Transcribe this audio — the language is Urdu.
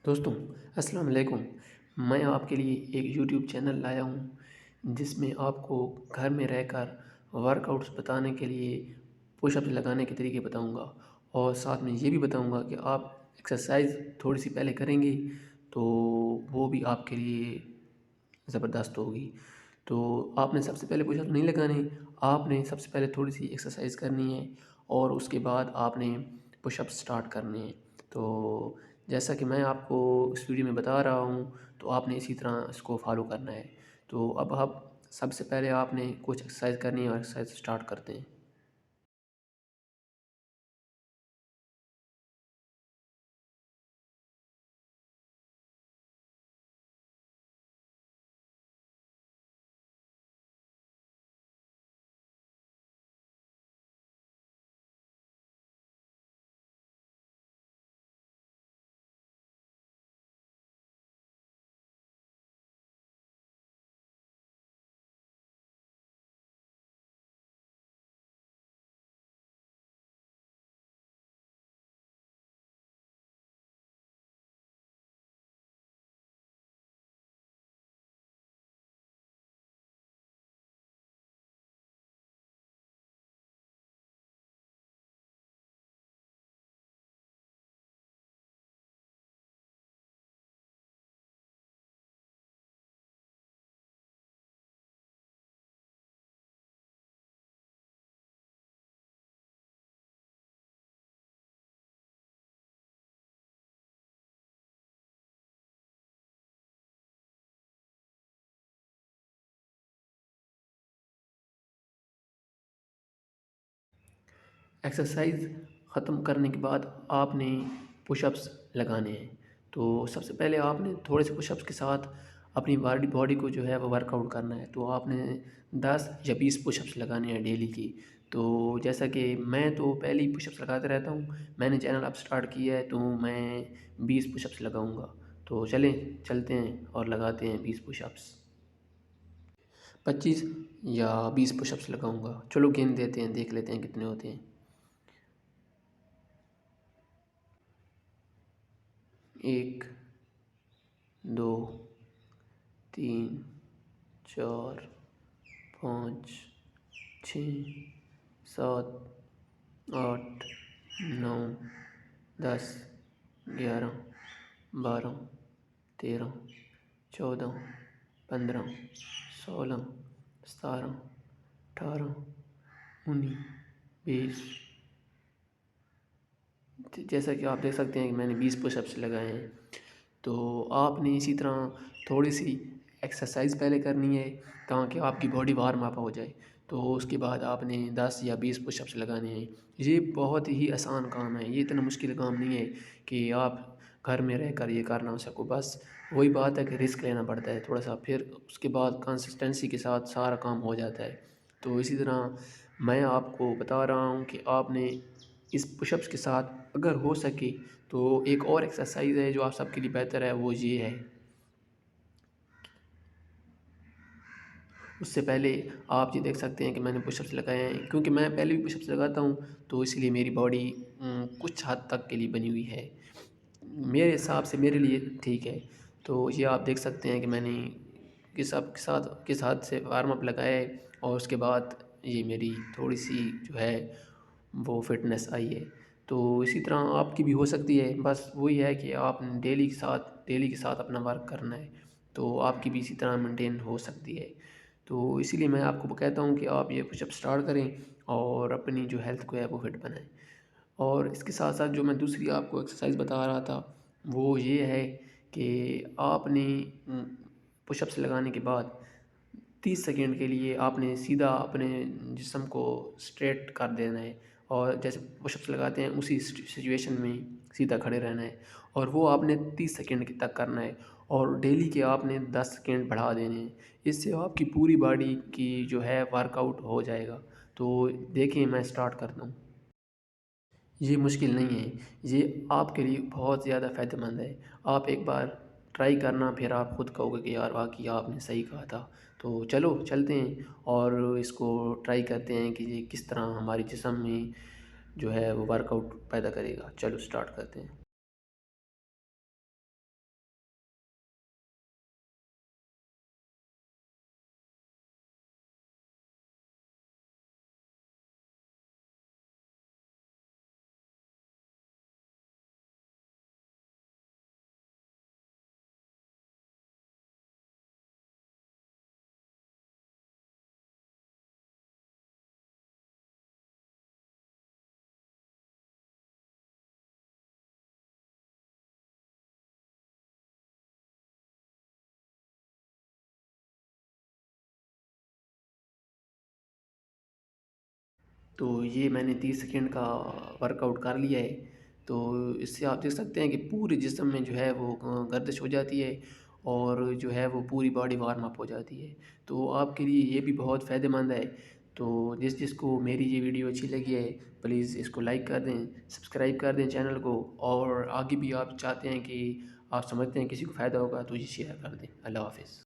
دوستوں السلام علیکم۔ میں آپ کے لیے ایک یوٹیوب چینل لایا ہوں جس میں آپ کو گھر میں رہ کر ورک آؤٹس بتانے کے لیے پش اپس لگانے کے طریقے بتاؤں گا، اور ساتھ میں یہ بھی بتاؤں گا کہ آپ ایکسرسائز تھوڑی سی پہلے کریں گے تو وہ بھی آپ کے لیے زبردست ہوگی۔ تو آپ نے سب سے پہلے پش اپ نہیں لگانے، آپ نے سب سے پہلے تھوڑی سی ایکسرسائز کرنی ہے اور اس کے بعد آپ نے پش اپ سٹارٹ کرنے ہیں۔ تو جیسا کہ میں آپ کو اس ویڈیو میں بتا رہا ہوں تو آپ نے اسی طرح اس کو فالو کرنا ہے۔ تو اب آپ سب سے پہلے آپ نے کچھ ایکسرسائز کرنی ہے اور ایکسرسائز سٹارٹ کرتے ہیں۔ ایکسرسائز ختم کرنے کے بعد آپ نے پش اپس لگانے ہیں۔ تو سب سے پہلے آپ نے تھوڑے سے پش اپس کے ساتھ اپنی باڈی کو جو ہے وہ ورک آؤٹ کرنا ہے۔ تو آپ نے 10 یا 20 پش اپس لگانے ہیں ڈیلی کی۔ تو جیسا کہ میں تو پہلے ہی پش اپس لگاتے رہتا ہوں، میں نے چینل اب سٹارٹ کیا ہے تو میں 20 پش اپس لگاؤں گا۔ تو چلتے ہیں اور لگاتے ہیں 20 پش اپس، 25 یا 20 پش اپس لگاؤں گا۔ چلو گن دیتے ہیں، دیکھ لیتے ہیں کتنے ہوتے ہیں۔ 1 2 3 4 5 6 7 8 9 10 11 12 13 14 15 16 17 18 19 20۔ جیسا کہ آپ دیکھ سکتے ہیں کہ میں نے 20 پش اپس لگائے ہیں۔ تو آپ نے اسی طرح تھوڑی سی ایکسرسائز پہلے کرنی ہے تاکہ آپ کی باڈی وارم اپ ہو جائے۔ تو اس کے بعد آپ نے 10 یا 20 پش اپس لگانے ہیں۔ یہ بہت ہی آسان کام ہے، یہ اتنا مشکل کام نہیں ہے کہ آپ گھر میں رہ کر یہ کر نہ سکو۔ بس وہی بات ہے کہ رسک لینا پڑتا ہے تھوڑا سا، پھر اس کے بعد کنسسٹنسی کے ساتھ سارا کام ہو جاتا ہے۔ تو اسی طرح میں آپ کو بتا رہا ہوں کہ آپ نے اس پش اپس کے ساتھ اگر ہو سکے تو ایک اور ایکسرسائز ہے جو آپ سب کے لیے بہتر ہے، وہ یہ ہے۔ اس سے پہلے آپ یہ دیکھ سکتے ہیں کہ میں نے پش اپس لگائے ہیں، کیونکہ میں پہلے بھی پش اپس لگاتا ہوں تو اس لیے میری باڈی کچھ حد تک کے لیے بنی ہوئی ہے، میرے حساب سے میرے لیے ٹھیک ہے۔ تو یہ آپ دیکھ سکتے ہیں کہ میں نے کس حد سے وارم اپ لگایا ہے، اور اس کے بعد یہ میری تھوڑی سی جو ہے وہ فٹنس آئی ہے۔ تو اسی طرح آپ کی بھی ہو سکتی ہے، بس وہی ہے کہ آپ نے ڈیلی کے ساتھ اپنا ورک کرنا ہے تو آپ کی بھی اسی طرح مینٹین ہو سکتی ہے۔ تو اسی لیے میں آپ کو کہتا ہوں کہ آپ یہ پش اپ سٹارٹ کریں اور اپنی جو ہیلتھ کو ہے وہ فٹ بنائیں۔ اور اس کے ساتھ ساتھ جو میں دوسری آپ کو ایکسرسائز بتا رہا تھا وہ یہ ہے کہ آپ نے پش اپس لگانے کے بعد 30 سیکنڈ کے لیے آپ نے سیدھا اپنے جسم کو اسٹریٹ کر دینا ہے، اور جیسے پش اپس لگاتے ہیں اسی سچویشن میں سیدھا کھڑے رہنا ہے، اور وہ آپ نے 30 سیکنڈ تک کرنا ہے، اور ڈیلی کے آپ نے 10 سیکنڈ بڑھا دینے ہیں۔ اس سے آپ کی پوری باڈی کی جو ہے ورک آؤٹ ہو جائے گا۔ تو دیکھیں میں سٹارٹ کرتا ہوں۔ یہ مشکل نہیں ہے، یہ آپ کے لیے بہت زیادہ فائدہ مند ہے۔ آپ ایک بار ٹرائی کرنا، پھر آپ خود کہو گے کہ یار واقعی آپ نے صحیح کہا تھا۔ تو چلو چلتے ہیں اور اس کو ٹرائی کرتے ہیں کہ یہ کس طرح ہمارے جسم میں جو ہے وہ ورک آؤٹ پیدا کرے گا۔ چلو سٹارٹ کرتے ہیں۔ تو یہ میں نے 30 سیکنڈ کا ورک آؤٹ کر لیا ہے۔ تو اس سے آپ دیکھ سکتے ہیں کہ پورے جسم میں جو ہے وہ گردش ہو جاتی ہے، اور جو ہے وہ پوری باڈی وارم اپ ہو جاتی ہے۔ تو آپ کے لیے یہ بھی بہت فائدہ مند ہے۔ تو جس کو میری یہ ویڈیو اچھی لگی ہے، پلیز اس کو لائک کر دیں، سبسکرائب کر دیں چینل کو، اور آگے بھی آپ چاہتے ہیں کہ آپ سمجھتے ہیں کسی کو فائدہ ہوگا تو یہ شیئر کر دیں۔ اللہ حافظ۔